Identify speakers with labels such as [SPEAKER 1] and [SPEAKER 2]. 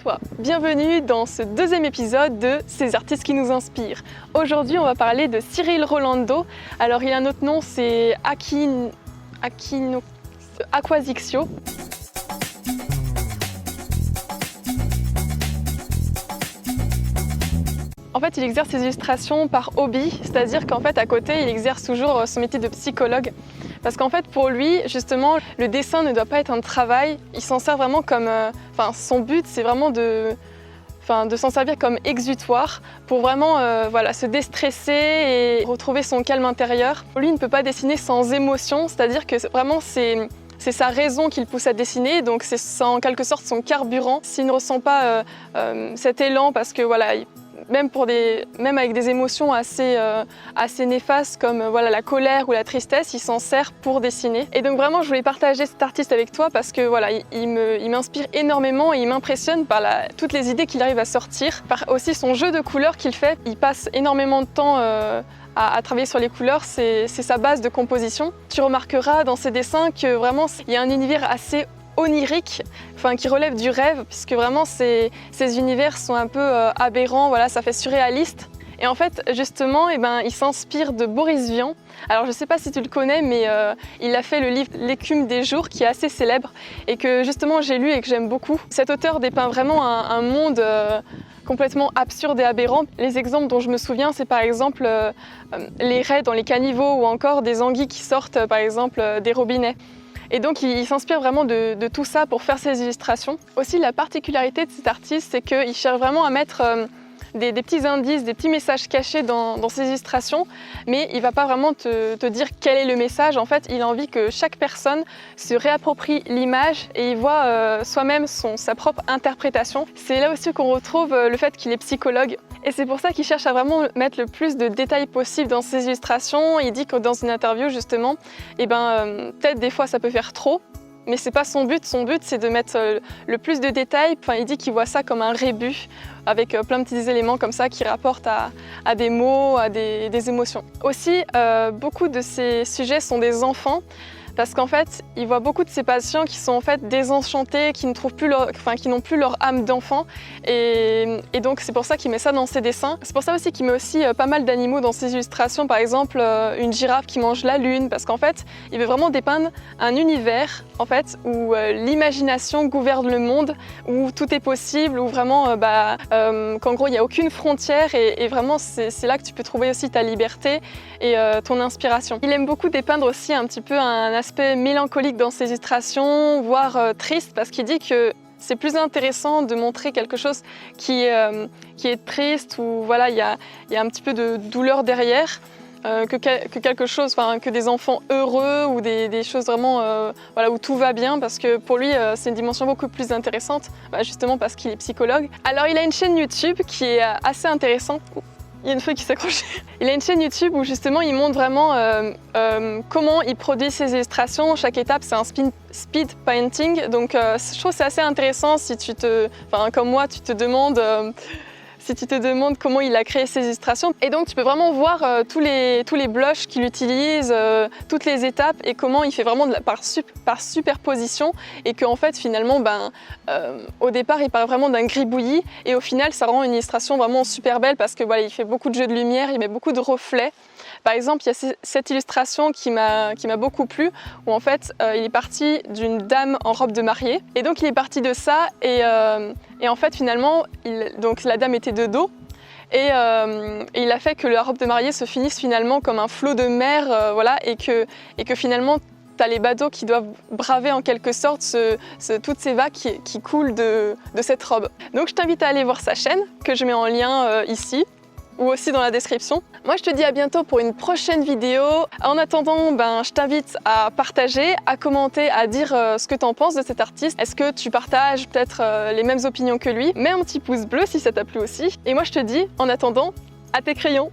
[SPEAKER 1] toi, bienvenue dans ce deuxième épisode de Ces artistes qui nous inspirent. Aujourd'hui on va parler de Cyril Rolando. Alors il a un autre nom, c'est Aquasiccio. En fait, il exerce ses illustrations par hobby, c'est-à-dire qu'en fait, à côté, il exerce toujours son métier de psychologue. Parce qu'en fait, pour lui, justement, le dessin ne doit pas être un travail. Il s'en sert vraiment comme... son but, c'est vraiment de s'en servir comme exutoire pour vraiment se déstresser et retrouver son calme intérieur. Lui, il ne peut pas dessiner sans émotion, c'est-à-dire que vraiment, c'est sa raison qui le pousse à dessiner, donc c'est en quelque sorte son carburant. S'il ne ressent pas cet élan, parce que voilà, même avec des émotions assez néfastes comme la colère ou la tristesse, il s'en sert pour dessiner. Et donc vraiment, je voulais partager cet artiste avec toi parce que voilà, il m'inspire énormément et il m'impressionne par toutes les idées qu'il arrive à sortir, par aussi son jeu de couleurs qu'il fait. Il passe énormément de temps à travailler sur les couleurs, c'est sa base de composition. Tu remarqueras dans ses dessins que vraiment il y a un univers assez onirique, qui relève du rêve, puisque vraiment ces univers sont un peu aberrants, voilà, ça fait surréaliste. Et en fait, justement, il s'inspire de Boris Vian. Alors je ne sais pas si tu le connais, mais il a fait le livre L'écume des jours, qui est assez célèbre, et que justement j'ai lu et que j'aime beaucoup. Cet auteur dépeint vraiment un monde complètement absurde et aberrant. Les exemples dont je me souviens, c'est par exemple les raies dans les caniveaux ou encore des anguilles qui sortent par exemple des robinets. Et donc il s'inspire vraiment de tout ça pour faire ses illustrations. Aussi la particularité de cet artiste, c'est qu'il cherche vraiment à mettre des petits indices, des petits messages cachés dans ses illustrations, mais il ne va pas vraiment te dire quel est le message. En fait, il a envie que chaque personne se réapproprie l'image et il voit soi-même sa propre interprétation. C'est là aussi qu'on retrouve le fait qu'il est psychologue. Et c'est pour ça qu'il cherche à vraiment mettre le plus de détails possible dans ses illustrations. Il dit que dans une interview, justement, peut-être des fois ça peut faire trop, mais c'est pas son but. Son but, c'est de mettre le plus de détails. Il dit qu'il voit ça comme un rébus, avec plein de petits éléments comme ça qui rapportent à des mots, à des émotions. Aussi, beaucoup de ces sujets sont des enfants, parce qu'en fait, il voit beaucoup de ses patients qui sont en fait désenchantés, qui n'ont plus leur âme d'enfant. Et donc c'est pour ça qu'il met ça dans ses dessins. C'est pour ça aussi qu'il met aussi pas mal d'animaux dans ses illustrations. Par exemple, une girafe qui mange la lune, parce qu'en fait, il veut vraiment dépeindre un univers en fait, où l'imagination gouverne le monde, où tout est possible, où vraiment, qu'en gros, il n'y a aucune frontière. Et vraiment, c'est là que tu peux trouver aussi ta liberté et ton inspiration. Il aime beaucoup dépeindre aussi un petit peu un aspect mélancolique dans ses illustrations, voire triste, parce qu'il dit que c'est plus intéressant de montrer quelque chose qui est triste, où voilà, il y a un petit peu de douleur derrière, que quelque chose, que des enfants heureux ou des choses vraiment où tout va bien, parce que pour lui c'est une dimension beaucoup plus intéressante, justement parce qu'il est psychologue. Alors il a une chaîne YouTube qui est assez intéressante. Il y a une feuille qui s'accroche. Il a une chaîne YouTube où justement il montre vraiment comment il produit ses illustrations. Chaque étape c'est un speed painting, donc je trouve que c'est assez intéressant si comme moi tu te demandes comment il a créé ses illustrations. Et donc tu peux vraiment voir tous les blushs qu'il utilise, toutes les étapes et comment il fait vraiment par superposition, et qu'en fait finalement au départ il part vraiment d'un gribouillis et au final ça rend une illustration vraiment super belle, parce que voilà, il fait beaucoup de jeux de lumière, il met beaucoup de reflets. Par exemple, il y a cette illustration qui m'a beaucoup plu, où en fait il est parti d'une dame en robe de mariée, et donc il est parti de ça et en fait finalement donc la dame était de dos, et il a fait que la robe de mariée se finisse finalement comme un flot de mer, et que finalement tu as les badauds qui doivent braver en quelque sorte toutes ces vagues qui coulent de cette robe. Donc je t'invite à aller voir sa chaîne, que je mets en lien ici, ou aussi dans la description. Moi je te dis à bientôt pour une prochaine vidéo. En attendant, je t'invite à partager, à commenter, à dire ce que tu en penses de cet artiste. Est-ce que tu partages peut-être les mêmes opinions que lui? Mets un petit pouce bleu si ça t'a plu aussi. Et moi je te dis, en attendant, à tes crayons!